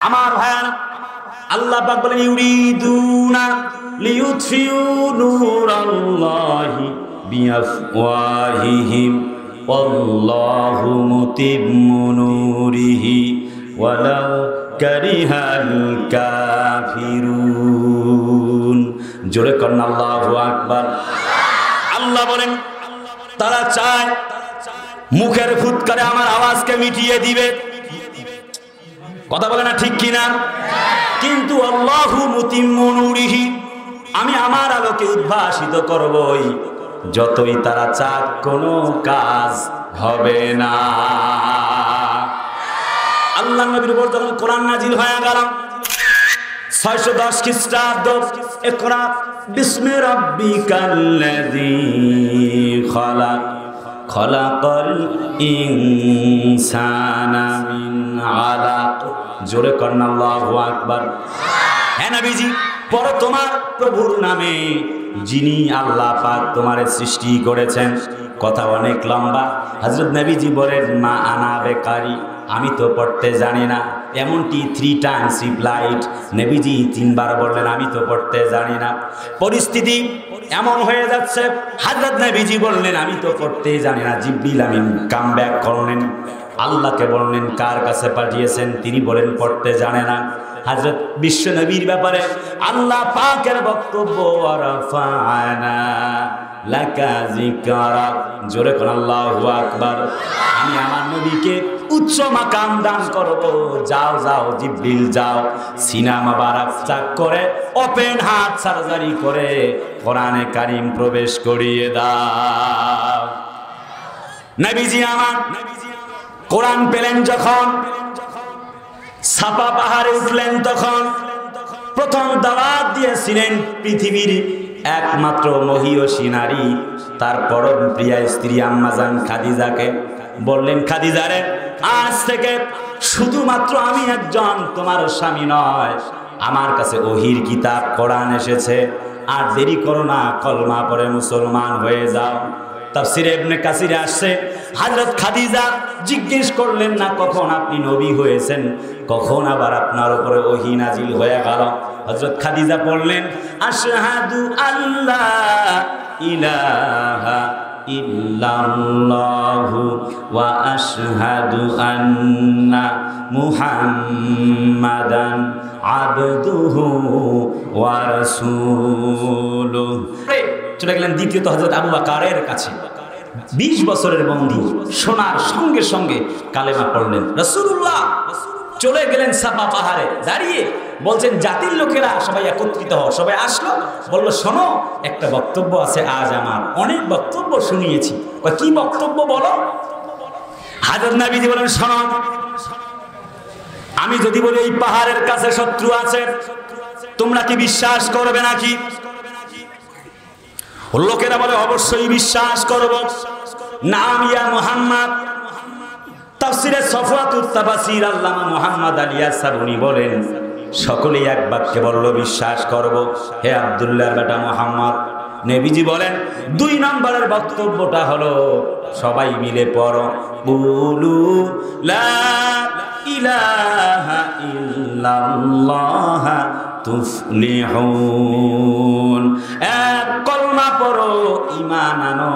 আমার ভাইয়ারা, আল্লাহ পাক বলেন ইউরিদুনা লিইউতফিউ নূরাল্লাহি বিআফওয়াহিহিম ওয়াল্লাহু মুতিম্মু নূরিহি ওয়ালাউ কারিহাল কাফিরুন। জোরে করেন আল্লাহু আকবার। আল্লাহ বলেন তারা চায় মুখের ফুৎকারে আমার আওয়াজকে মিটিয়ে দিবে। কথা বলে না ঠিক কিনা? কিন্তু আল্লাহু মুতিম্মু নূরিহি, আমি আমার আলোকে উদ্ভাসিত করবই, যতই তারা চাক কোনো কাজ হবে না। আল্লাহ নবীর উপর যখন কোরআন নাজিল হয়ে গেল 610 খ্রিস্টাব্দ, ইকরা বিসমি রাব্বিকাল্লাযী খালাক খলাকাল ইনসানা মিন আলাক। জোরে করেন আল্লাহু আকবার। হ্যাঁ নবীজি, পড়ো তোমার প্রভুর নামে যিনি আল্লাহ পাক তোমার সৃষ্টি করেছেন। কথা অনেক লম্বা। হযরত নবীজি বলেন মা আনা বেকারি, আমি তো পড়তে জানি না। এমনটি 3 টাইমস রিপ্লাইড। নবীজি 3 বার বললেন আমি তো পড়তে জানি না। পরিস্থিতি এমন হয়ে যাচ্ছে, হযরত নবীজি বললেন আমি তো পড়তে জানি না। জিবরিল আমিন কাম ব্যাক করলেন, আল্লাহকে বললেন কার কাছে পাঠিয়েছেন? তিনি বলেন পড়তে জানে না। হযরত বিশ্ব নবীর ব্যাপারে আল্লাহ পাকের বক্তব্য ওয়ারাফানা লাকা যিকরাক। জোরে কোন আল্লাহু আকবার। আমি আমার নবীকে উচ্চ মাকাম দান করব। যাও যাও জিবরিল যাও, সিনা মোবারক চাক করে ওপেন হার্ট সার্জারি করে কোরআনে কারীম প্রবেশ করিয়ে দাও। নবীজি আমার কোরআন পেলেন যখন, সাফা পাহাড়ে উঠলেন তখন প্রথম দাওয়াত দিয়েছিলেন পৃথিবীর একমাত্র মহিয়সী নারী, তার পরম প্রিয়া স্ত্রী আম্মাজান খাদিজাকে। বললেন খাদিজা রে, আজ থেকে শুধুমাত্র আমি একজন, তোমার স্বামী নয়। আমার কাছে ওহির কিতাব কোরআন এসেছে, আর দেরি করো না, কলমা পড়ে মুসলমান হয়ে যাও। তাফসীরে ইবনে কাসিরে আসছে হযরত খাদিজা জিজ্ঞেস করলেন না কখন আপনি নবী হয়েছেন, কখন আবার আপনার উপরে ওহী নাজিল হয়ে গেল। হযরত খাদিজা বললেন আশহাদু আল্লা ইলাহা ইল্লাল্লাহু ওয়া আশহাদু আন্না মুহাম্মাদান আবদুহু ওয়া রাসূলুহু। চলে গেলেন দ্বিতীয়ত হযরত আবু বকরের কাছে। 20 বছরের বন্দী, শোনার সঙ্গে সঙ্গে কালেমা পড়লেন। রাসূলুল্লাহ চলে গেলেন সাফা পাহাড়ে, দাঁড়িয়ে বলছেন জাতির লোকেরা সবাই একত্রিত হও। সবাই আসলো, বলল শোনো একটা বক্তব্য আছে আজ আমার। অনেক বক্তব্য শুনিয়েছি, কি বক্তব্য বলো? হযরত নবীজি বলেন শোনো, আমি যদি বলি এই পাহাড়ের কাছে শত্রু আছে, তোমরা কি বিশ্বাস করবে নাকি? লোকেরা বলে অবশ্যই বিশ্বাস করব। নাম ইয়া মুহাম্মদ। তাফসীরে সফওয়াতুত তাফসীর আল্লামা মুহাম্মদ আলী আস-সাবুনী বলেন সকলেই এক বাক্যে বলল বিশ্বাস করব হে আব্দুল্লাহর বেটা মুহাম্মদ। নবীজি বলেন 2 নম্বরের বক্তব্যটা হলো সবাই মিলে পড়ো কুলু লা ইলাহা ইল্লাল্লাহ তুফলিহুন। এক কলমা পড়ো, ঈমান আনো,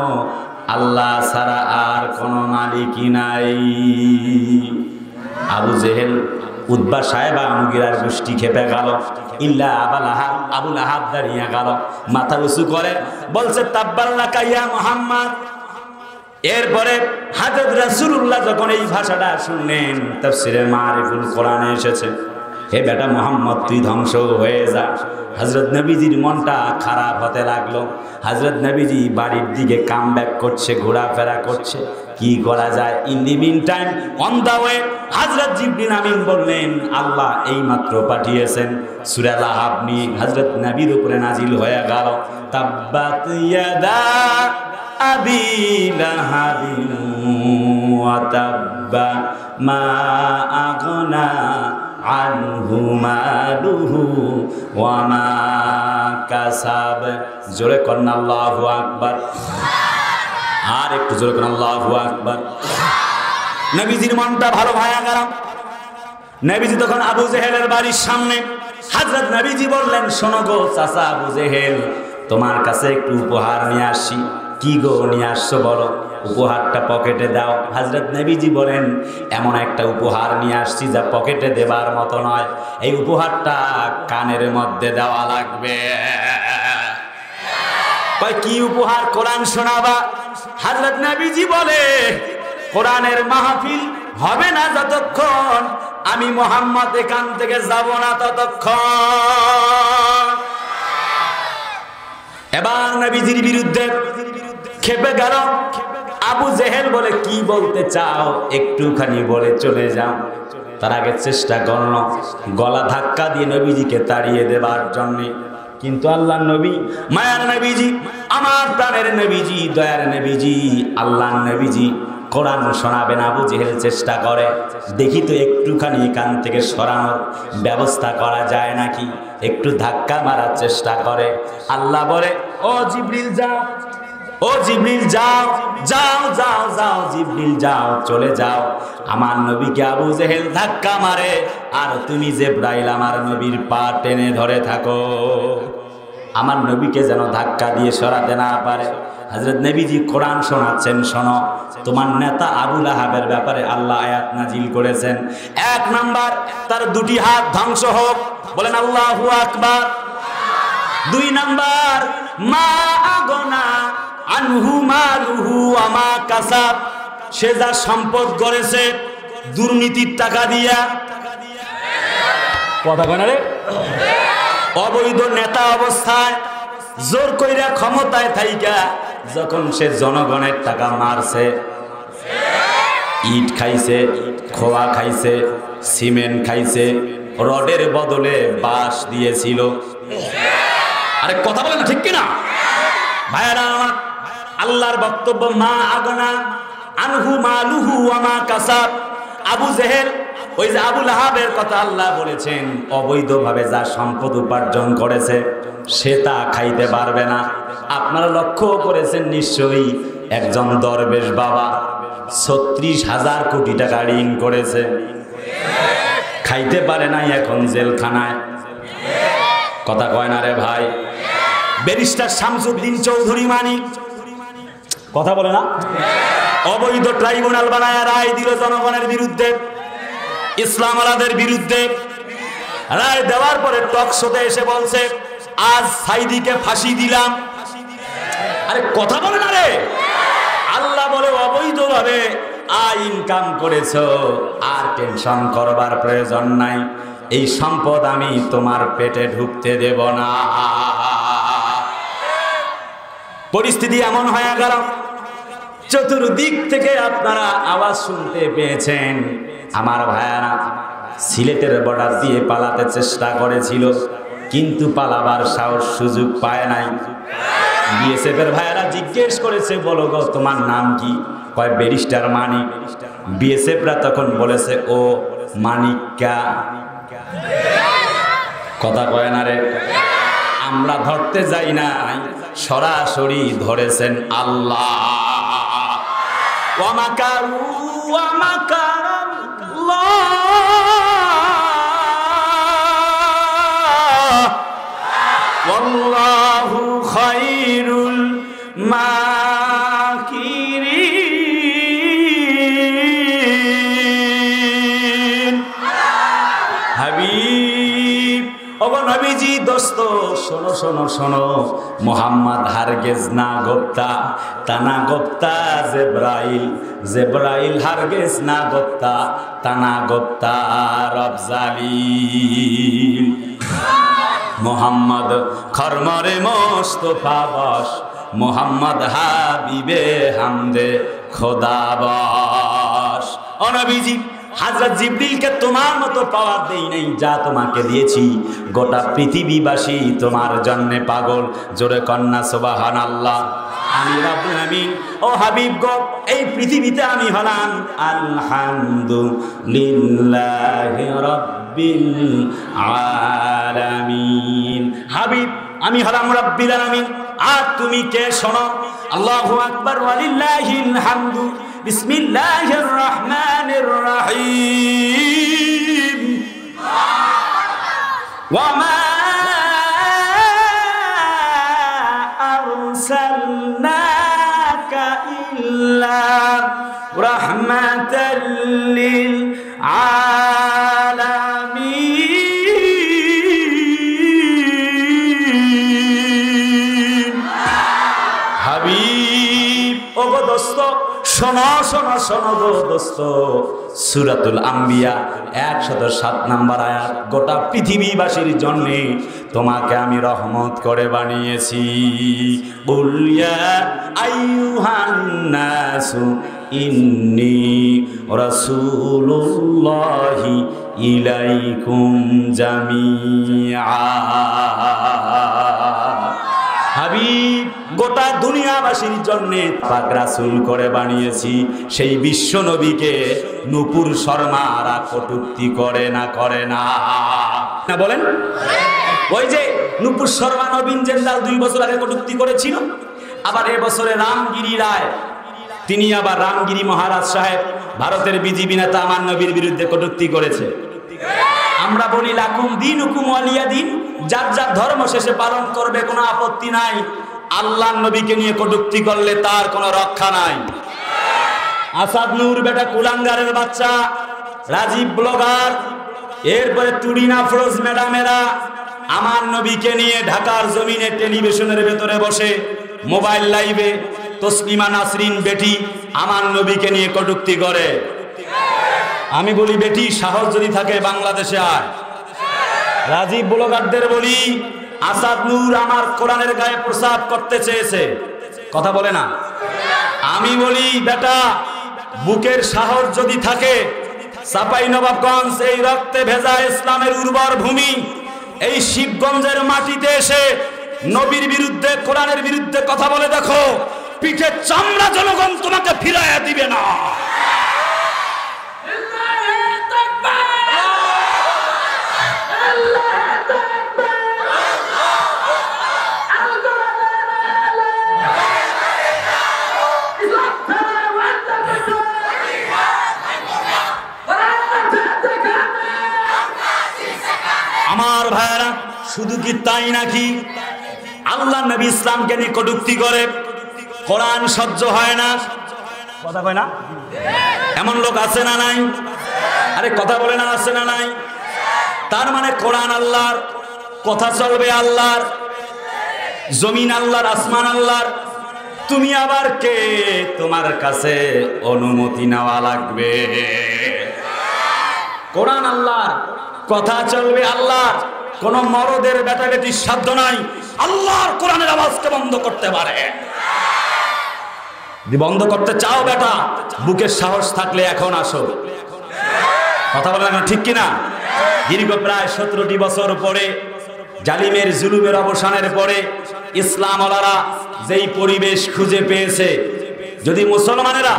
আল্লাহ ছাড়া আর কোনো মালিকই নাই। আবু জেহেল, উতবা সাহেবা মুগিরার গোষ্ঠী খেপে গেল। ইল্লা আবুল আহাব দাঁড়িয়ে গেল, মাথা উঁচু করে বলছে তাব্বাল্লাকা ইয়া মুহাম্মদ। এরপরে হযরত রাসূলুল্লাহ যখন এই ভাষাটা শুনলেন, তাফসীরে মারিফুল কোরআনে এসেছে হে বেটা মুহাম্মদ তুই ধ্বংস হয়ে যা। হযরত নবীজির মনটা খারাপ হতে লাগলো। হযরত নবীজি বাড়ির দিকে কাম ব্যাক করছে, ঘোরাফেরা করছে, কি করা যায়। In the mean time on the way হযরত জিবরিল আমিন বললেন আল্লাহ এই মাত্র পাঠিয়েছেন। সূরা লাহাব নিয়ে হযরত নবীর উপরে নাজিল হয়ে গেল তাব্বাত ইয়াদা আবি লাহাবিন ওয়া তাব্বা মা আগনা আনহু মালুহু ওয়া মা কাসাব। জোরে করেন আল্লাহু আকবার। আর একটু জোরে করেন আল্লাহু আকবার। নবীজির মনটা ভালো হয়ে গেল। নবীজি তখন আবু জেহেলের বাড়ির সামনে। হযরত নবীজি বললেন, শোনো গো চাচা আবু জেহেল, তোমার কাছে একটু উপহার নিয়ে আসি। কি গো নিয়ে আসছো বলো? উপহারটা পকেটে দাও। হযরত নবীজি বলেন, এমন একটা উপহার নিয়ে আসছি যা পকেটে দেবার মতো নয়, এই উপহারটা কানের মধ্যে দেওয়া লাগবে। কয় কি উপহার? কোরআন শোনাবা। হযরত নবীজি বলে, কোরআনের মাহফিল হবে না যতক্ষণ আমি মুহাম্মদ এখান থেকে যাব না ততক্ষণ। এবার নবীজির বিরুদ্ধে খেপে গেল। আবু জেহেল বলে, কি বলতে চাও? একটুখানি বলে চলে যাও। তার আগে চেষ্টা করল গলা ধাক্কা দিয়ে নবীজিকে তাড়িয়ে দেবার জন্য, কিন্তু আল্লাহর নবী, মায়ার নবীজি, আমার প্রাণের নবীজি, দয়ার নবীজি, আল্লাহর নবীজি কোরআন শোনাবেন। আবু জেহেল চেষ্টা করে, দেখি তো একটুখানি কান থেকে সরানোর ব্যবস্থা করা যায় নাকি। একটু ধাক্কা মারার চেষ্টা করে। আল্লাহ বলে, ও জিবরিল যাও, ও জিবরিল যাও, যাও যাও যাও, জিবরিল যাও, চলে যাও। আমার নবীকে আবু জেহেল ধাক্কা মারে, আর তুমি জিবরাইল আমার নবীর পা টেনে ধরে থাকো, আমার নবীকে যেন ধাক্কা দিয়ে সরাতে না পারে। হযরত নবীজি কোরআন শোনাচ্ছেন, শোনো, তোমার নেতা আবু লাহাবের ব্যাপারে আল্লাহ আয়াত নাজিল করেছেন। 1 নাম্বার, তার 2টি হাত ধ্বংস হোক, বলেন আল্লাহু আকবার। 2 নাম্বার, মা আগনা আনহু মালুহু ওয়া মা কাসাব, সে যা সম্পদ গড়েছে দুর্নীতির টাকা দিয়া। কথা কয় না রে? অবৈধ নেতা অবস্থায় জোর কইরা ক্ষমতায় থাইকা যখন সে জনগণের টাকা মারছে, ইট খাইছে, খোয়া খাইছে, সিমেন্ট খাইছে, রডের বদলে বাঁশ দিয়েছিল। আরে কথা বলেন ঠিক কিনা ভাইরা আমার? আল্লাহর বক্তব্য, মা আগনা আনহু মালুহু ওয়া মা কাসাব। আবু জেহেল, ওই যে আবু লাহাবের কথা আল্লাহ বলেছেন, অবৈধভাবে যা সম্পদ উপার্জন করেছে সে তা খাইতে পারবে না। আপনারা লক্ষ্য করেছেন নিশ্চয়ই, একজন দরবেশ বাবা 36,000 কোটি টাকা ঋণ করেছে, খাইতে পারে নাই, এখন জেলখানায়। কথা কয় না রে ভাই? ব্যারিস্টার শামসুদ্দিন চৌধুরী মানিক, কথা বলে না? অবৈধ ট্রাইব্যুনাল বানায় রায় দিল জনগণের বিরুদ্ধে, ইসলাম আলাদের বিরুদ্ধে। রায় দেওয়ার পরে টক শোতে এসে বলছে, আজ সাইদিকে ফাঁসি দিলাম। আরে কথা বলে না রে? আল্লাহ বলে, অবৈধভাবে আয় ইনকাম করেছো, আর টেনশন করবার প্রয়োজন নাই, এই সম্পদ আমি তোমার পেটে ঢুকতে দেব না। পরিস্থিতি এমন হয়ে গেল, চতুর্দিক থেকে আপনারা আওয়াজ শুনতে পেয়েছেন। আমার ভাইয়ারা সিলেটের বর্ডার দিয়ে পালাতে চেষ্টা করেছিল, কিন্তু পালাবার সাহস সুযোগ পায় নাই। বিএসএফের ভাইয়ারা জিজ্ঞেস করেছে, বলো গো তোমার নাম কি? কয় ব্যারিস্টার মানিক। বিএসএফরা তখন বলেছে, ও মানিকা। কথা কয় না রে? আমরা ধরতে যাই নাই, সরাসরি ধরেছেন আল্লাহ। ওয়া মাকারু ওয়া মাকারাল্লাহ ওয়াল্লাহু খায়রুল মাকিরিন। হাবিব, ওগো নবীজি, দোস্ত, শোনো শোনো শোনো, মুহাম্মদ হারগেজ না গোপ্তা, তানা গোপ্তা জিবরাইল, জিবরাইল হারগেজ না গোপ্তা, তানা গোপ্তা রবজালিল। মুহাম্মদ খরমরে মোস্তফা বস, মুহাম্মদ হাবিবে হামদে খোদা বস। ও নবীজি, হযরত জিবরিলকে তোমার মতো পাওয়ার দেই নাই যা তোমাকে দিয়েছি। গোটা পৃথিবীবাসী তোমার জন্য পাগল। জোরে কন্যা সুবহানাল্লাহ। আমি রব্বুল আমিন। ও হাবিব গো, এই পৃথিবীতে আমি হলাম আলহামদুলিল্লাহি রাব্বিল আলামিন। হাবিব, আমি হলাম রাব্বিল আলামিন। আর তুমি কে? শোনো, আল্লাহু আকবার ওয়ালিল্লাহিল হামদু। বিসমিল্লাহির রহমানির রহিম। ওয়ামা আরসালনাকা ইল্লা রাহমাতাল লিল আলামিন। হাবিব ওগো দোস্ত, শোনো শোনো শোনো গো দোস্ত, সূরাতুল আম্বিয়া 107 নম্বর আয়াত। গোটা পৃথিবীবাসীর জন্য তোমাকে আমি রহমত করে বানিয়েছি। কুল ইয়া আইয়ুহান নাসু ইন্নী রাসূলুল্লাহি ইলাইকুম জামিআ। হাবিব গোটা দুনিয়াবাসীর জন্য পাক রাসূল করে বানিয়েছি। সেই বিশ্ব নবীকে নূপুর শর্মারা কটূক্তি করে না না বলেন? ওই যে নূপুর শর্মা নবীন জেন্দাল 2 বছর আগে কটূক্তি করেছিল, আবার এবছরে রামগিরি রায়, তিনি আবার রামগিরি মহারাজ সাহেব ভারতের বিজেপি নেতা আমার নবীর বিরুদ্ধে কটূক্তি করেছে। আমরা বলি লাকুম দীনুকুম ওয়ালিয়া দিন, যার যার ধর্ম শেষে পালন করবে, কোনো আপত্তি নাই। আল্লাহর নবীকে নিয়ে কটূক্তি করলে তার কোনো রক্ষা নাই। আসাদ নূর বেটা কুলাঙ্গারের বাচ্চা, রাজীব ব্লগার, এরপরে তুরিনা ফরোজ ম্যাডামেরা আমার নবীকে নিয়ে ঢাকার জমিনে টেলিভিশনের ভেতরে বসে মোবাইল লাইভে তসলিমা নাসরিন বেটি আমার নবীকে নিয়ে কটূক্তি করে। আমি বলি বেটি, সাহস যদি থাকে বাংলাদেশে আয়। রাজীব ব্লগারদের বলি, আসাদ নূর আমার কোরআনের গায়ে প্রসাব করতে চেয়েছে, কথা বলে না। আমি বলি বেটা, বুকের সাহস যদি থাকে, চাঁপাইনবাবগঞ্জ এই রক্তে ভেজা ইসলামের উর্বর ভূমি, এই শিবগঞ্জের মাটিতে এসে নবীর বিরুদ্ধে কোরআনের বিরুদ্ধে কথা বলে দেখো, পিঠে চামড়া জনগণ তোমাকে ফিরাইয়া দিবে না। আমার ভাইরা, শুধু কি তাই নাকি? আল্লাহ নবী ইসলামকে নিয়ে কটূক্তি করে, কোরআন সহ্য হয় না, কথা কয় না? এমন লোক আছে না নাই? আরে কথা বলে না, আছে না নাই? তার মানে কোরআন আল্লাহর, কথা চলবে আল্লাহর, জমিন আল্লাহর, আসমান আল্লাহর। তুমি আবার কে? তোমার কাছে অনুমতি নেওয়া লাগবে। কোরআন আল্লাহর, কথা চলবে আল্লাহর। কোন মরদের বেটা বেটির সাধ্য নাই আল্লাহর কোরআনের আওয়াজকে বন্ধ করতে পারে। বন্ধ করতে চাও বেটা, বুকের সাহস থাকলে এখন আসো। কথা বলে না, ঠিক কিনা? দীর্ঘ প্রায় 17টি বছর পরে, জালিমের জুলুমের অবসানের পরে ইসলাম ওয়ালারা যেই পরিবেশ খুঁজে পেয়েছে, যদি মুসলমানেরা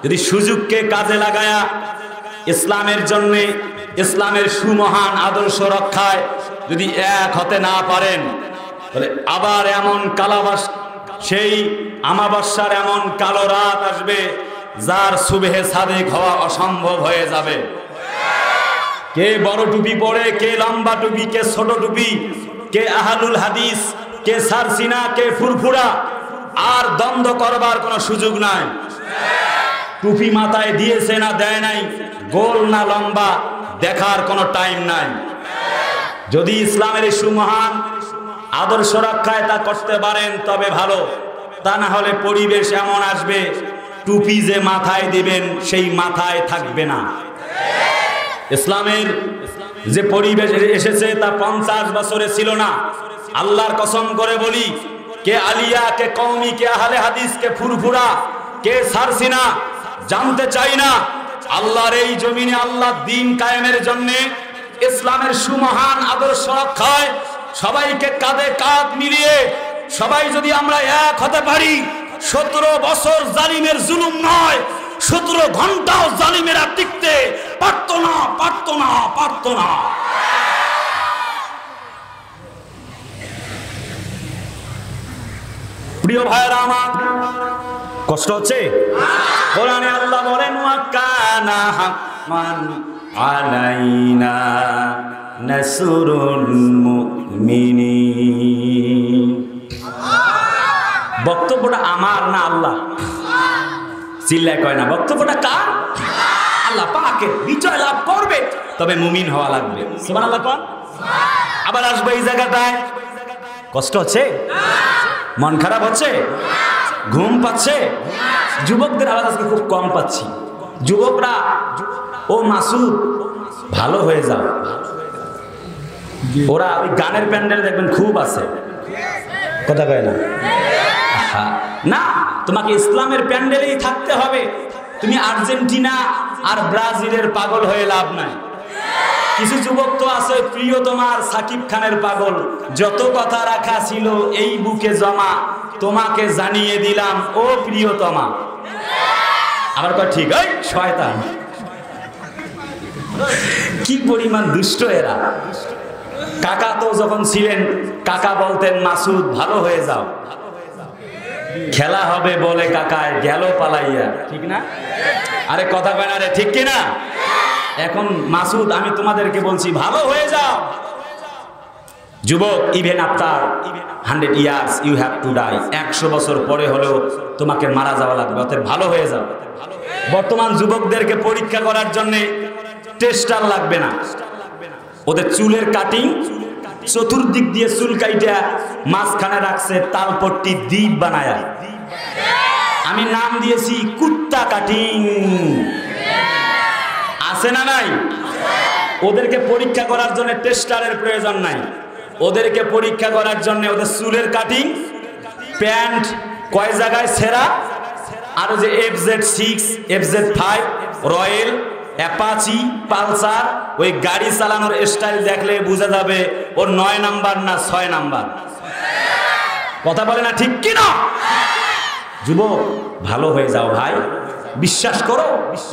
যদি সুযোগকে কাজে লাগায়া ইসলামের জন্য, ইসলামের সুমহান আদর্শ রক্ষায় যদি এক হতে না পারেন, তাহলে আবার এমন কালাবাস, সেই আমাবস্যার এমন কালো রাত আসবে যার সুবহে সাদেক হওয়া অসম্ভব হয়ে যাবে। কে বড় টুপি পরে, কে লম্বা টুপি, কে ছোট টুপি, কে আহলুল হাদিস, কে সারসিনা, কে ফুরফুরা, আর দ্বন্দ্ব করবার কোনো সুযোগ নাই। টুপি মাথায় দিয়েছে না দেয় নাই, গোল না লম্বা, দেখার কোনো টাইম নাই। যদি ইসলামের এই সুমহান আদর্শ রক্ষায় তা করতে পারেন তবে ভালো, তা না হলে পরিবেশ এমন আসবে টুপি যে মাথায় দিবেন সেই মাথায় থাকবে না। ইসলামের যে পরিবেশ এসেছে তা 50 বছরে ছিল না। আল্লাহর কসম করে বলি, কে আলিয়া, কে কওমি, কে আহলে হাদিস, কে ফুরফুরা, কে সারসিনা, জানতে চাই না। আল্লাহর এই জমিনে আল্লাহ দ্বীন কায়েমের জন্য, ইসলামের সুমহান আদর্শ রক্ষায় সবাইকে কাঁধে কাঁধ মিলিয়ে সবাই যদি আমরা এক হতে পারি, 17 বছর জালিমের জুলুম নয়, 17 ঘন্টাও জালিমেরা টিকতে পারতো না, পারতো না, পারতো না। প্রিয় ভাইরা আমার, কষ্ট হচ্ছে? কোরআনে আল্লাহ বলেন, ওয়া কানা হাক্কান আলাইনা নাসরুল মুমিনিন। বক্তব্যটা আমার না আল্লাহ? চিল্লায় কয় না, বক্তব্যটা কার? আল্লাহ পাকের। বিজয় লাভ করবে তবে মুমিন হওয়া লাগবে। সুবহানাল্লাহ কোন। আবার আসবে এই জায়গাটায়, কষ্ট হচ্ছে, মন খারাপ হচ্ছে, ঘুম পাচ্ছে। যুবকদের আওয়াজ আজকে খুব কম পাচ্ছি। যুবকরা, ও মাসুদ ভালো হয়ে যাও। ওরা ওই গানের প্যান্ডেল দেখবেন খুব আছে, কথা কয় না? না, তোমাকে ইসলামের প্যান্ডেলেই থাকতে হবে। তুমি আর্জেন্টিনা আর ব্রাজিলের পাগল হয়ে লাভ নাই। কিছু যুবক তো আছে প্রিয়তমার সাকিব খানের পাগল। যত কথা রাখা ছিল এই বুকে জমা, তোমাকে জানিয়ে দিলাম ও প্রিয়তমা। আবার কয় ঠিক, ওই শয়তান। কি পরিমাণ দুষ্ট এরা। কাকা তো যখন ছিলেন, কাকা বলতেন মাসুদ ভালো হয়ে যাও, খেলা হবে বলে কাকায় গেল পালাইয়া, ঠিক না? আরে কথা কয় না রে, ঠিক কিনা? এখন মাসুদ আমি তোমাদেরকে বলছি ভালো হয়ে যাও। যুবক, even after 100 years you have to die. 100 বছর পরে হলেও তোমাকে মারা যাওয়া লাগবে, অতএব ভালো হয়ে যাও। বর্তমান যুবকদেরকে পরীক্ষা করার জন্য টেস্টার লাগবে না। ওদের চুলের কাটিং চতুর্দিক দিয়ে চুল কাইটা মাঝখানে রাখছে তালপট্টি দ্বীপ বানায়া। আমি নাম দিয়েছি কুত্তা কাটিং। আছে না নাই? ওদেরকে পরীক্ষা করার জন্য টেস্টারের প্রয়োজন নাই। ওদেরকে পরীক্ষা করার জন্য ওদের চুলের কাটিং, প্যান্ট কয় জায়গায় ছেঁড়া, আর যে FZ6, FZ5, royal, Apache, Pulsar, ওই গাড়ি চালানোর স্টাইল দেখলে বোঝা যাবে ওর 9 নাম্বার না 6 নাম্বার। কথা বলে না, ঠিক কিনা? যুবক ভালো হয়ে যাও ভাই, বিশ্বাস করো,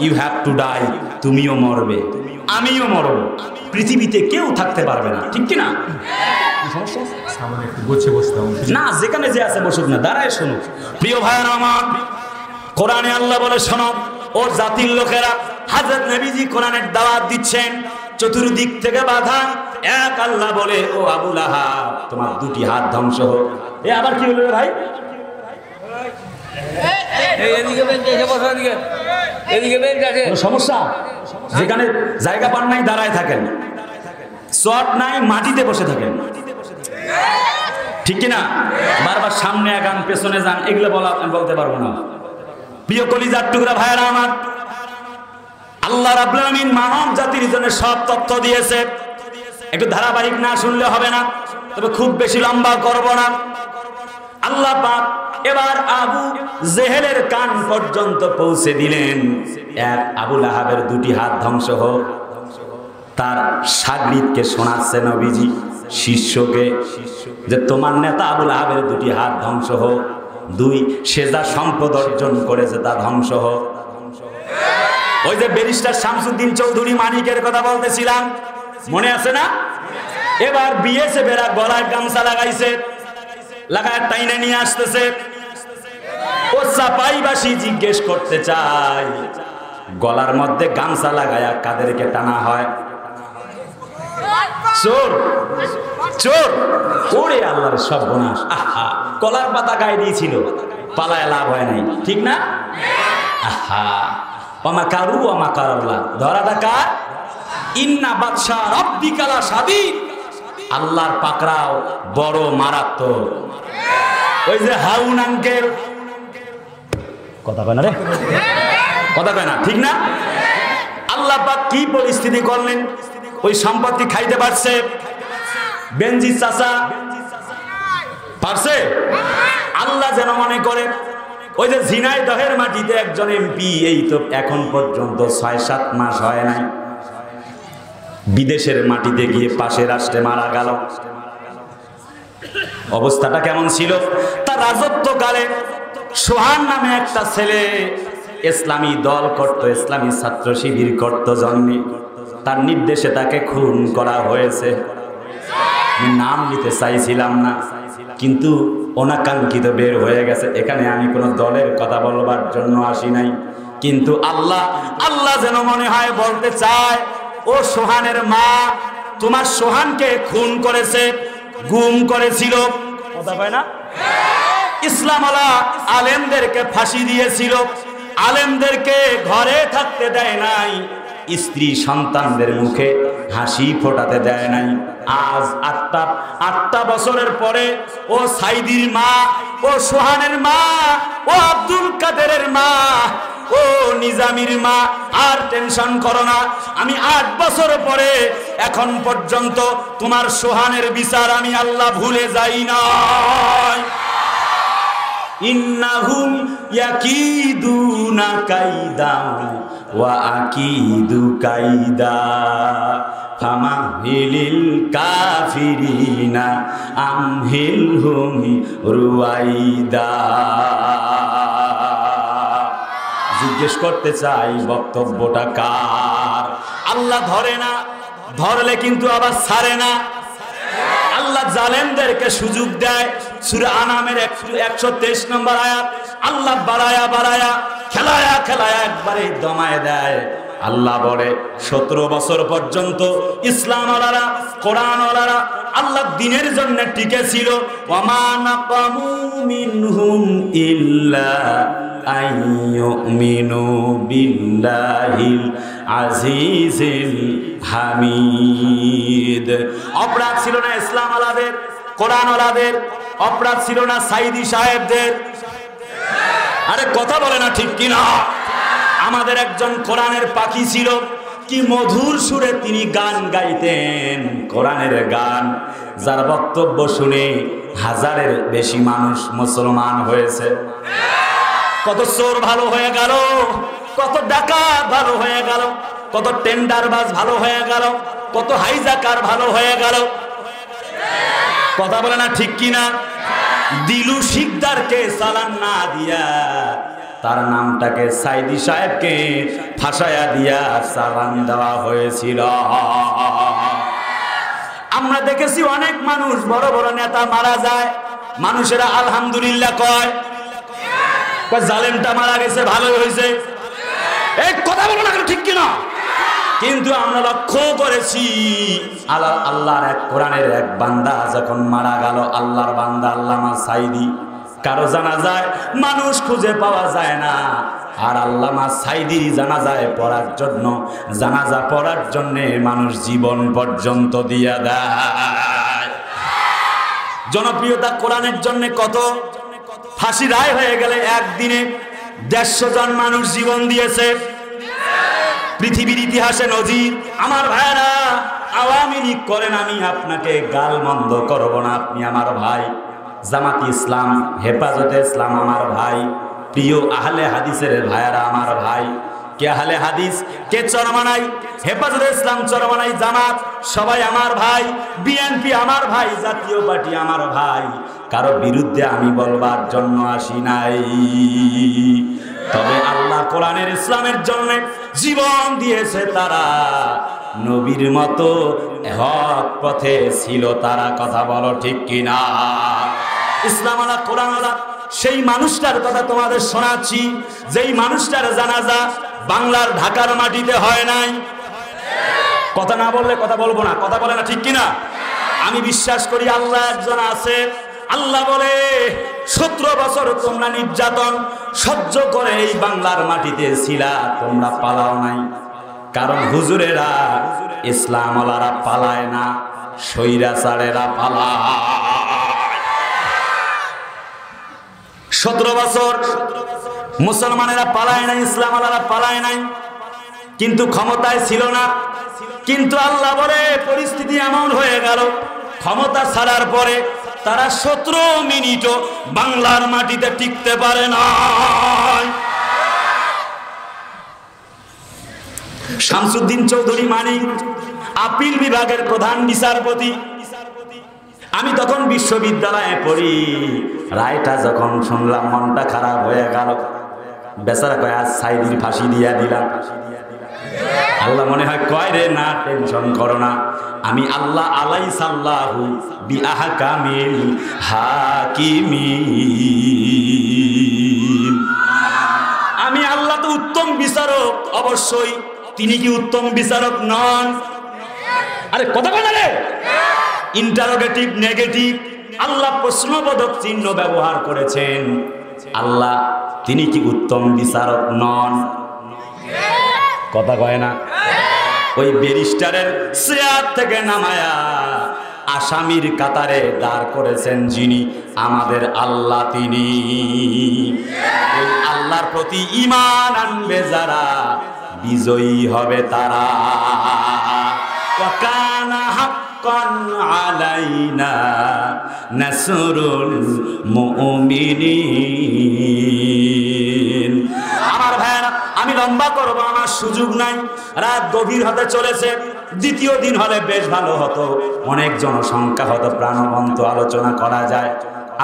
ইউ হ্যাভ টু ডাই। তুমিও মরবে, আমিও মরব, পৃথিবীতে কেউ থাকতে পারবে না, ঠিক কিনা? না, যেখানে যে আছে বসুক না, দাঁড়ায় শোনো। প্রিয় ভাইয়েরা আমার, কোরআনে আল্লাহ বলে শোনো, ওর জাতির লোকেরা হযরত নবীজি কোরআনের দাওয়াত দিচ্ছেন, চতুর্দিক থেকে বাধা। এক আল্লাহ বলে, ও আবু লাহাব তোমার 2টি হাত ধ্বংস হোক। এ আবার কি হলো রে ভাই? সমস্যা, যেখানে জায়গা পান নাই দাঁড়ায় থাকেন, চট নাই মাটিতে বসে থাকেন, ঠিক কিনা? বারবার সামনে আগান পেছনে যান, এগুলো বলতে পারবো না। প্রিয় কলিজার টুকরা ভাইয়েরা আমার, আল্লাহ রাব্বুল আলামিন মানব জাতির জন্য সব তথ্য দিয়েছে। একটু ধারাবাহিক না শুনলে হবে না, তবে খুব বেশি লম্বা করব না। আল্লাহ পাক এবার আবু জেহেলের কান পর্যন্ত পৌঁছে দিলেন। এক আবু লাহাবের 2টি হাত ধ্বংস হোক। তার শাগরিদকে শোনাচ্ছে নবীজি, শিষ্যকে, যে তোমার নেতা আবু লাহাবের 2টি হাত ধ্বংস হোক। 2, সে যা সম্পদ অর্জন করেছে তা ধ্বংস হোক। ওই যে ব্যারিস্টার শামসুদ্দিন চৌধুরী মানিকের কথা বলতেছিলাম, মনে আছে না? এবার বিএসএফেরা গলায় গামছা লাগাইছে, লাগায় টাইনে নিয়ে আসতেছে। ও চাপাইবাসী জিজ্ঞেস করতে চাই, গলার মধ্যে গামছা লাগায়া কাদেরকে টানা হয়? চোর, চোর। ওরে আল্লাহর সর্বনাশ! আহা, কলার পাতা গায়ে দিয়েছিল, পালায় লাভ হয় নাই, ঠিক না? আহা, ওমাকারু ওমাকারাল্লাহ, ধরাটা কার? ইন্না বাদশা রাব্বিকা লাশাদীদ। আল্লাহর পাকড়াও বড় মারাত্মক। ওই যে হারুন আঙ্কেল, কথা কয় না রে, কথা কয় না, ঠিক না? আল্লাহ পাক কি পরিস্থিতি করলেন? ওই সম্পত্তি খাইতে পারছে? বেনজি চাচা পারছে? আল্লাহ যেন মনে করে ওই যে ঝিনাইদহের মাটিতে একজন এমপি, এই তো এখন পর্যন্ত 6-7 মাস হয় নাই, বিদেশের মাটিতে গিয়ে পাশের রাষ্ট্রে মারা গেল। অবস্থাটা কেমন ছিল? তার রাজত্বকালে সোহান নামে একটা ছেলে ইসলামী দল করত, ইসলামী ছাত্র শিবির করত জন্মে, তার নির্দেশে তাকে খুন করা হয়েছে। নাম নিতে চাইছিলাম না, কিন্তু অনাকাঙ্ক্ষিত বের হয়ে গেছে। এখানে আমি কোনো দলের কথা বলবার জন্য আসি নাই, কিন্তু আল্লাহ যেন মনে হয় বলতে চায়, ও সোহানের মা, তোমার সোহানকে খুন করেছে, গুম করেছিল, কথা কয় না? ইসলামওয়ালা আলেমদেরকে ফাঁসি দিয়েছিল, আলেমদেরকে ঘরে থাকতে দেয় নাই, স্ত্রী সন্তানদের মুখে হাসি ফোটাতে দেয় নাই। আজ আটটা বছরের পরে ও সাইদির মা, ও সোহানের মা, ও আব্দুল কাদেরের মা, ও নিজামির মা, আর টেনশন করো না, আমি 8 বছর পরে এখন পর্যন্ত তোমার সোহানের বিচার আমি আল্লাহ ভুলে যাই না। ইন্নাহুম ইয়াকিদুনা কাইদা ওয়া আকিদু কাইদা ফামাহিলিল কাফিরিনা আমহিলহুম রুয়াইদা। জিজ্ঞেস করতে চাই বক্তব্যটা কার? আল্লাহ ধরে না, ধরলে কিন্তু আবার ছাড়ে না। আল্লাহ জালেমদেরকে সুযোগ দেয়। সূরা আনামের 123 নম্বর আয়াত, আল্লাহ বাড়ায়া বাড়ায়া খেলায়া খেলায়া একবারে দমায় দেয়। আল্লাহ বলে 17 বছর পর্যন্ত ইসলামওয়ালারা, কোরআনওয়ালারা আল্লাহ দ্বীনের জন্য টিকে ছিল। ওয়ামা নাকামু মিনহুম ইল্লা আইয়ুমিনু বিল্লাহিল আজিজিল হামিদ। অপরাধ ছিল না ইসলামওয়ালাদের, কোরআনওয়ালাদের, অপরাধ ছিল না সাইদি সাহেবদের। আরে কথা বলে না ঠিক কিনা? আমাদের একজন কোরআনের পাখি ছিল, কি মধুর সুরে তিনি গান গাইতেন, কোরআনের গান, যার বক্তব্য শুনে 1000-এর বেশি মানুষ মুসলমান হয়েছে। কত চোর ভালো হয়ে গেল, কত ডাকাত ভালো হয়ে গেল, কত টেন্ডারবাজ ভালো হয়ে গেল, কত হাইজাকার ভালো হয়ে গেল। কথা বলে না ঠিক কিনা? দিলু শিকদারকে চালান না দিয়া তার নামটাকে সাইদি সাহেবকে ফাঁসায়া দিয়া চালান দেওয়া হয়েছিল। আমরা দেখেছি অনেক মানুষ, বড় বড় নেতা মারা যায়, মানুষেরা আলহামদুলিল্লাহ কয়, জালেমটা মারা গেছে, ভালোই হয়েছে। এই কথা বলো না ঠিক কিনা? কিন্তু আমরা লক্ষ্য করেছি আল্লাহর এক কোরআনের এক বান্দা যখন মারা গেল, আল্লাহর বান্দা আল্লামা সাইদি, কারো জানাজায় মানুষ খুঁজে পাওয়া যায় না, আর আল্লামা সাইদি জানাজায় পড়ার জন্য, জানাজা পড়ার জন্য মানুষ জীবন পর্যন্ত দিয়া দেয়। জনপ্রিয়তা কোরআনের জন্য কত ফাঁসি রায় হয়ে গেলে একদিনে 150 জন মানুষ জীবন দিয়েছে। পৃথিবীর ইতিহাসে নজির। আমার ভাইরা, আওয়ামী লীগ করেন, আমি আপনাকে গাল মন্দ করব না, আপনি আমার ভাই। জামাতি ইসলাম, হেফাজতে ইসলাম আমার ভাই। প্রিয় আহলে হাদিসের ভাইরা আমার ভাই। কে আহলে হাদিস, কে চরমানাই, হেফাজতে ইসলাম, চরমানাই, জামাত, সবাই আমার ভাই। বিএনপি আমার ভাই, জাতীয় পার্টি আমার ভাই। কারো বিরুদ্ধে আমি বলবার জন্য আসি নাই। তবে আল্লাহ কোরআনের ইসলামের জন্য জীবন দিয়েছে তারা, নবীর মতো হক পথে ছিল তারা। কথা বলো ঠিক কিনা? ইসলামওয়ালা, কোরআনওয়ালা সেই মানুষটার কথা তোমাদের শোনাচ্ছি, যেই মানুষটার জানাজা বাংলার ঢাকার মাটিতে হয় নাই। কথা না বললে কথা বলবো না, কথা বলে না ঠিক কিনা? আমি বিশ্বাস করি আল্লাহ একজন আছে। আল্লাহ বলে 17 বছর তোমরা নির্যাতন সহ্য করে এই বাংলার মাটিতে ছিলা, তোমরা পালাও নাই। কারণ হুজুরেরা, ইসলামওয়ালারা পালায় না, স্বৈরাচারেরা পালায়। 17 বছর মুসলমানেরা পালায় নাই, ইসলামওয়ালারা পালায় নাই, কিন্তু ক্ষমতায় ছিল না। কিন্তু আল্লাহ বলে পরিস্থিতি এমন হয়ে গেল, ক্ষমতা ছাড়ার পরে তারা 17 মিনিটও বাংলার মাটিতে টিকতে পারে না। শামসুদ্দিন চৌধুরী মানিক, আপিল বিভাগের প্রধান বিচারপতি। আমি তখন বিশ্ববিদ্যালয়ে পড়ি, রায়টা যখন শুনলাম মনটা খারাপ হয়ে গেল। বেচারা কয় আজ সাইদির ফাঁসি দিয়া দিলাম। আল্লাহ মনে হয় কয় রে, না টেনশন করো না, আমি আল্লাহ আলাইসাল্লাহু বিআহকামিল হাকিমিন। আমি আল্লাহ তো উত্তম বিচারক, অবশ্যই। তিনি কি উত্তম বিচারক নন? আরে কথা বলে রে, ইন্টারোগেটিভ নেগেটিভ আল্লাহ প্রশ্নবোধক চিহ্ন ব্যবহার করেছেন। আল্লাহ তিনি কি উত্তম বিচারক নন? কথা কয় না? ওই ব্যারিস্টারের চেয়ার থেকে নামায়া আসামির কাতারে দাঁড় করেছেন যিনি, আমাদের আল্লাহ তিনি। ওই আল্লাহর প্রতি ঈমান আনবে যারা, বিজয়ী হবে তারা। ওয়াকানা হাক্কান আলাইনা নাসরুল মুমিনিন। আমার ভাইরা, আমি লম্বা করব, আমার সুযোগ নাই, রাত গভীর হতে চলেছে। দ্বিতীয় দিন হলে বেশ ভালো হতো, অনেক জনসংখ্যা হতো, প্রাণবন্ত আলোচনা করা যায়।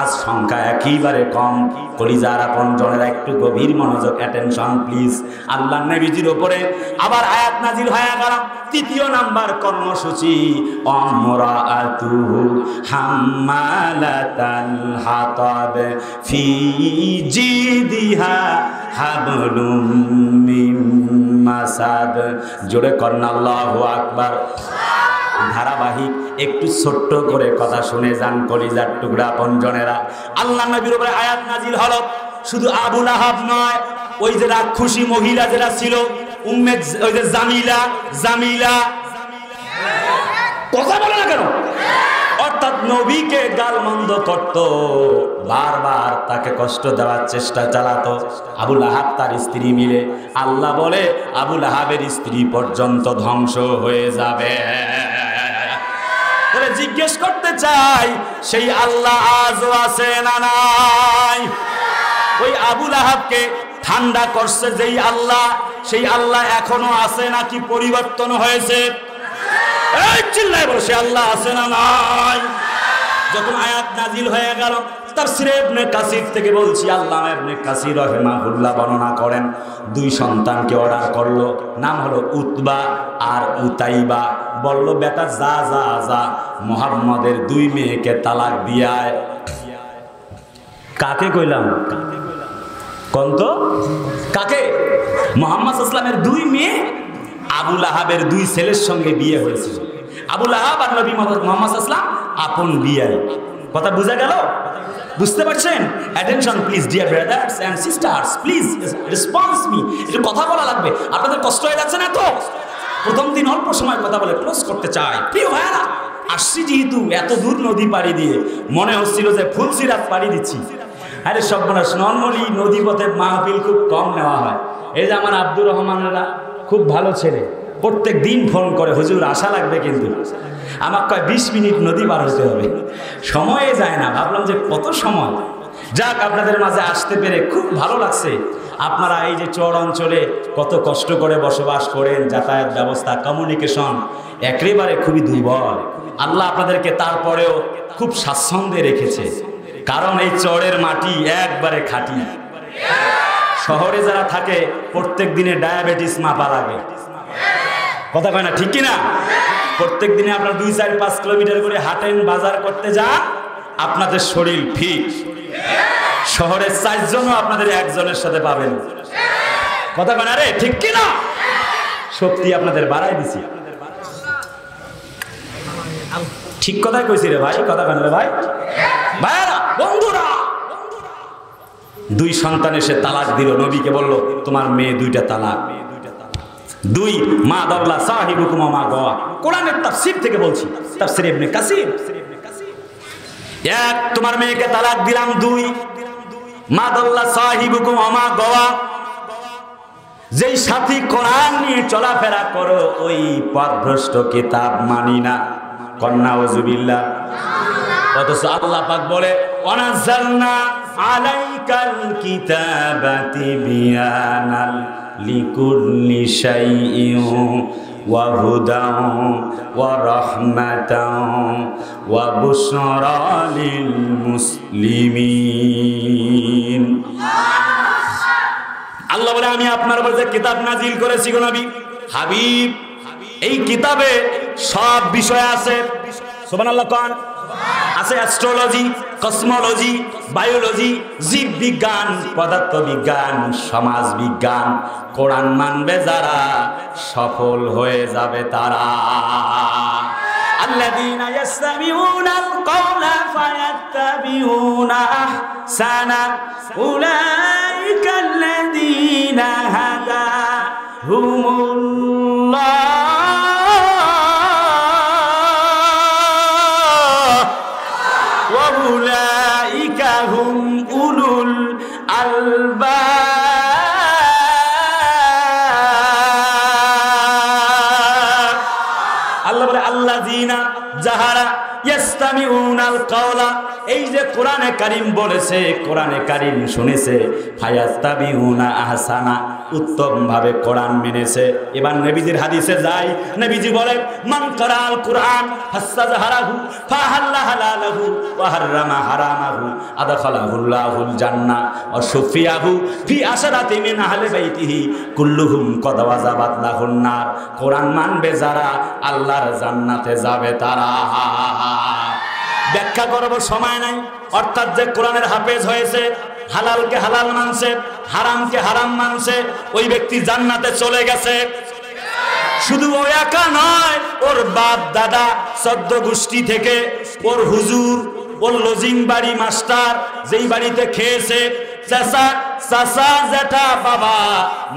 আজ সংখ্যা একেবারে কম। কলিজার আপন জনেরা একটু গভীর মনোযোগ, অ্যাটেনশন প্লিজ। আল্লাহ নবীজির উপরে আবার আয়াত নাজিল হয়ে গেল। তৃতীয় নাম্বার কর্মসূচি, আমরাআতুহু হাম্মালাতাল হাতাব ফি জিদিহা হাবলুম মিন মাসাদ। জোরে কন্না আল্লাহু আকবার। ধারাবাহিক একটু ছোট্ট করে কথা শুনে যান কলিজার টুকরা আপনজনেরা। আল্লাহ নবীর উপরে আয়াত নাজিল হলো। শুধু আবু লাহাব নয়, ওই যে রাক্ষসী মহিলা যেটা ছিল উম্মে, ওই যে জামিলা কথা বলে না কেন? অর্থাৎ নবীকে গালমন্দ করত, বারবার তাকে কষ্ট দেওয়ার চেষ্টা চালাতো আবু লাহাব তার স্ত্রী মিলে। আল্লাহ বলে আবু লাহাবের স্ত্রী পর্যন্ত ধ্বংস হয়ে যাবে। জিজ্ঞেস করতে চাই, সেই আল্লাহ আজও আছে না নাই? ওই আবু লাহাবকে ঠান্ডা করছে যেই আল্লাহ, সেই আল্লাহ এখনো আছে নাকি পরিবর্তন হয়েছে? এই চিল্লায় বলো, সে আল্লাহ আছে না নাই? যখন আয়াত নাজিল হয়ে গেল, তাফসীরে ইবনে কাসির থেকে বলছি, আল্লামা ইবনে কাসির রাহিমাহুল্লাহ বর্ণনা করেন, দুই সন্তানকে অর্ডার করলো, নাম হলো উতবা আর উতাইবা। বলল, বেটা যা যা যা, মুহাম্মদের দুই মেয়েকে তালাক দিয়ায়। কাকে কইলাম? কোন তো কাকে? মুহাম্মদ সাল্লাল্লাহু আলাইহি ওয়াসাল্লামের দুই মেয়ে আবু লাহাবের দুই ছেলের সঙ্গে বিয়ে হয়েছিল। আবু লাহাব আর নবী মুহাম্মদ সাল্লাল্লাহু আলাইহি ওয়াসাল্লাম আপন বিয়ে। কথা বোঝা গেল? বুঝতে পারছেন? Attention please dear brothers and sisters, please response me. একটু কথা বলা লাগবে, আপনাদের কষ্ট হয়ে যাচ্ছে না তো? প্রথম দিন অল্প সময় কথা বলে ক্লোজ করতে চাই। প্রিয় ভাইরা, আসছি যেহেতু এত দূর নদী পাড়ি দিয়ে, মনে হচ্ছিল যে ফুলসিরাত পাড়ি দিচ্ছি। আরে সর্বনাশ, নর্মালি নদী পথে মাহফিল খুব কম নেওয়া হয়। এই যে আমার আব্দুর রহমানেরা খুব ভালো ছেলে, প্রত্যেক দিন ফোন করে, হুজুর আসা লাগবে, কিন্তু আমার কয় 20 মিনিট নদী পার হতে হবে, সময়ে যায় না। ভাবলাম যে কত সময়, যাক আপনাদের মাঝে আসতে পেরে খুব ভালো লাগছে। আপনারা এই যে চর অঞ্চলে কত কষ্ট করে বসবাস করেন, যাতায়াত ব্যবস্থা, কমিউনিকেশন একেবারে খুবই দুর্বল। আল্লাহ আপনাদেরকে তারপরেও খুব স্বাচ্ছন্দ্যে রেখেছে, কারণ এই চরের মাটি একবারে খাঁটি। শহরে যারা থাকে প্রত্যেক দিনে ডায়াবেটিস মাপা লাগে, কথা কয় না, ঠিক কিনা? প্রত্যেক দিনে আপনার 2-4-5 কিলোমিটার করে হাঁটেন, বাজার করতে যান, আপনাদের শরীর ফিট। শহরের 4 জনও আপনাদের একজনের সাথে পাবেন, কথা কয় না রে, ঠিক কিনা? শক্তি আপনাদের বাড়াই দিছি, ঠিক কথাই কইছি রে ভাই, কথা কয় না রে ভাই? ভাইরা, বন্ধুরা, 2 সন্তান এসে তালাক দিল, নবীকে বলল তোমার মেয়ে 2টা তালাক। 2 মা দাল্লা সাহিবুকুম মা গাওয়া। কোরআনের তাফসীর থেকে বলছি, তাফসীর ইবনে কাসির। 1 তোমার মেয়েকে তালাক দিলাম, 2 মা দাল্লা সাহিবুকুম মা গাওয়া। যেই সাথী কোরআন নিয়ে চলাফেরা করো, ওই পথভ্রষ্ট কিতাব মানি না। কন্না ওযুবিল্লাহ। অথচ আল্লাহ পাক বলে, ওয়ানাজ্জালনা আলাইকাল কিতাবা তিবিয়ানাল লিকুল্লি শাইইন ওয়া হুদান ওয়া রাহমাতান ওয়া বুশরা লিল মুসলিমিন। আল্লাহ বলে, আমি আপনার উপর যে কিতাব নাজিল করেছি গো নবী হাবিব, এই কিতাবে সব বিষয় আছে। সুবহানাল্লাহ কোন আছে? অ্যাস্ট্রোলজি, কসমোলজি, বায়োলজি, জীব বিজ্ঞান, পদার্থ বিজ্ঞান, সমাজ বিজ্ঞান। কোরআন মানবে যারা, সফল হয়ে যাবে তারা। আল্লাযীনা ইয়াসতামিউনাল কাওলা ফায়াত্তাবিউনা আহসানা উলাইকাল্লাযীনা হাদাহুমুল্লাহ ওয়া উলাইকা হুম উলুল আলবাব। আল্লাযীনা যাহারা ইয়াসতামিউনাল কাওলা, এই যে কোরআনে কারীম বলেছে, কোরআনে কারীম শুনেছে, ফায়াত্তাবিউনা আহসানা, উত্তম ভাবে কোরআন মেনেছে। এবার নবীজির হাদিসে যাই, নবীজি বলেন মান কারাল কোরআন ফাসাজাহারাহু ফাহাল্লা হালালাহু ওয়া হাররামা হারামাহু আদখালাহুল্লাহুল জান্নাহ ওয়া শুফিয়াহু ফি আশরাতি মিন আহলি বাইতিহি কুল্লুহুম কদ ওয়াজাবাত লাহুন নার। কোরআন মানবে যারা আল্লাহর জান্নাতে যাবে তারা। ব্যাখ্যা করব সময় নাই। অর্থাৎ যে কোরআনের হাফেজ হয়েছে, হালালকে হালাল মানছে, হারামকে হারাম মানছে, ওই ব্যক্তি জান্নাতে চলে গেছে। শুধু ও একা নয়, ওর বাপ দাদা 14 গোষ্ঠী থেকে, ওর হুজুর, ওর লজিং বাড়ি মাস্টার যেই বাড়িতে খেয়েছে, চাচা চাচা জেঠা বাবা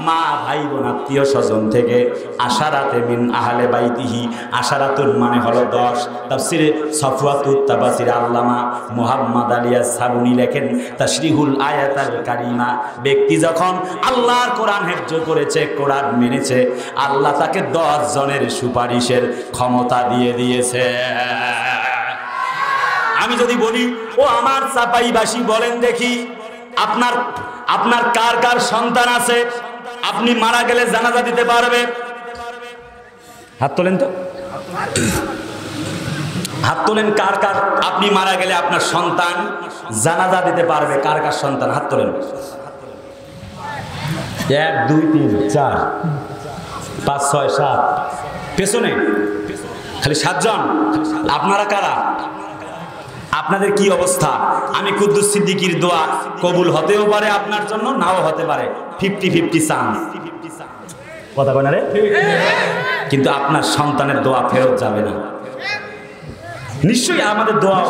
মা ভাই বোন আত্মীয় স্বজন থেকে, আশারাতে মিন আহলে বাইতিহি, আশারাতুল মানে হলো 10। তাফসিরে সফওয়াতুত তাফসির আল্লামা মুহাম্মদ আলিয়া সাবুনি লেখেন তাশরিহুল আয়াতাল কারিমা, ব্যক্তি যখন আল্লাহর কোরআন হেফজ করেছে, কোরআন মেনেছে, আল্লাহ তাকে 10 জনের সুপারিশের ক্ষমতা দিয়ে দিয়েছে। আমি যদি বলি, ও আমার চাপাইবাসী বলেন দেখি, আপনার কার কার সন্তান আছে আপনি মারা গেলে জানাজা দিতে পারবে? হাত তোলেন তো, হাত তোলেন। কার কার আপনি মারা গেলে আপনার সন্তান জানাজা দিতে পারবে? কার কার সন্তান হাত তোলেন। 1 2 3 4 5 6 7, পেছনে খালি 7 জন। আপনারা কারা? আপনাদের কি অবস্থা? আমি কুদ্দুস সিদ্দিকীর দোয়া কবুল হতেও পারে আপনার জন্য, নাও হতে পারে, 50-50 চান্স। কথা কয় না রে? কিন্তু আপনার সন্তানের দোয়া ফেরত যাবে না। নিশ্চয়ই আমাদের দোয়া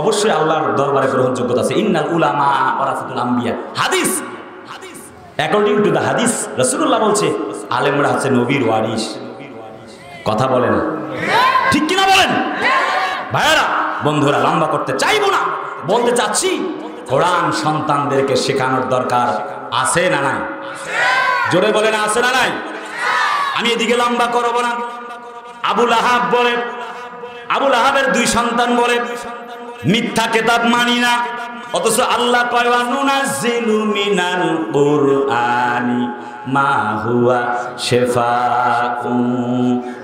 অবশ্যই আল্লাহর দরবারে গ্রহণযোগ্যতা আছে। ইন্নাল উলামা ওয়ারাসাতুল আম্বিয়া, হাদিস, অ্যাকর্ডিং টু দ্য হাদিস রাসূলুল্লাহ বলছে আলেমরা হচ্ছে নবীর ওয়ারিস। কথা বলেন ঠিক কিনা বলেন ভাইয়ারা? বন্ধুরা, লম্বা করতে চাইবো না, বলতে চাচ্ছি কোরআন সন্তানদেরকে শেখানোর দরকার আছে না নাই? জোরে বলেন আছে না নাই? আমি এদিকে লম্বা করব না। আবুল আহাব বলে, আবুল আহাবের 2 সন্তান বলে মিথ্যা কিতাব মানি না, অথচ আল্লাহ কয় ওয়া নুনাজ্জিলু মিনাল কুরআনি মা হুয়া শিফাউন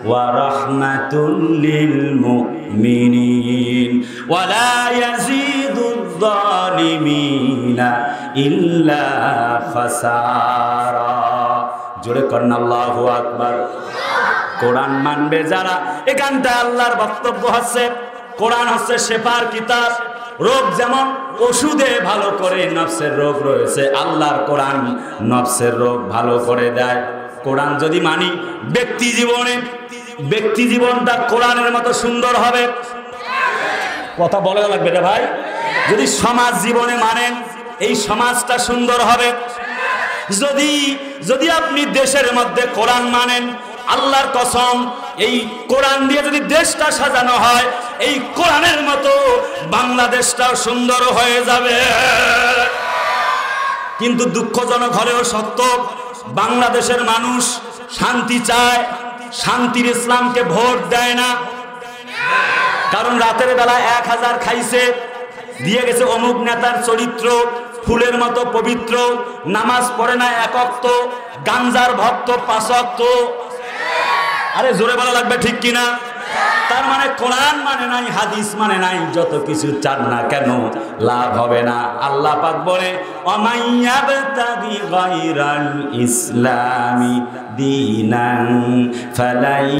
ওয়া রাহমাতুল লিল মুমিনিন ওয়া লা ইয়াজিদুয যালিমিনা ইল্লা খাসারা। জোরে করেন আল্লাহু আকবার। কোরআন মানবে যারা, এখানটা আল্লাহর বক্তব্য হচ্ছে কোরআন হচ্ছে শেফার কিতাব। রোগ যেমন ওষুধে ভালো করে, নফসের রোগ রয়েছে, আল্লাহর কোরআন নফসের রোগ ভালো করে দেয়। কোরআন যদি মানি, ব্যক্তি জীবনটা কোরআনের মতো সুন্দর হবে। কথা বলা লাগবে রে ভাই। যদি সমাজ জীবনে মানেন, এই সমাজটা সুন্দর হবে। যদি আপনি দেশের মধ্যে কোরআন মানেন, আল্লাহর কসম, এই কোরআন দিয়ে যদি দেশটা সাজানো হয়, এই কোরআনের মতো বাংলাদেশটাও সুন্দর হয়ে যাবে। কিন্তু দুঃখজনক হলেও সত্য, বাংলাদেশের মানুষ শান্তি চায়, শান্তির ইসলামকে ভোট দেয় না। কারণ রাতের বেলা 1000 খাইছে, দিয়ে গেছে অমুক নেতার চরিত্র, ফুলের মতো পবিত্র, নামাজ পড়ে না 1 ওয়াক্ত, গাঞ্জার ভক্ত 5 ওয়াক্ত। আরে জোরে বলা লাগবে ঠিক কিনা? তার মানে কোরআন মানে নাই, হাদিস মানে নাই, যত কিছু চান না কেন লাভ হবে না। আল্লাহ পাক বলে ওয়ামাইয়াবতাগি গায়রাল ইসলামি দীনান ফালাই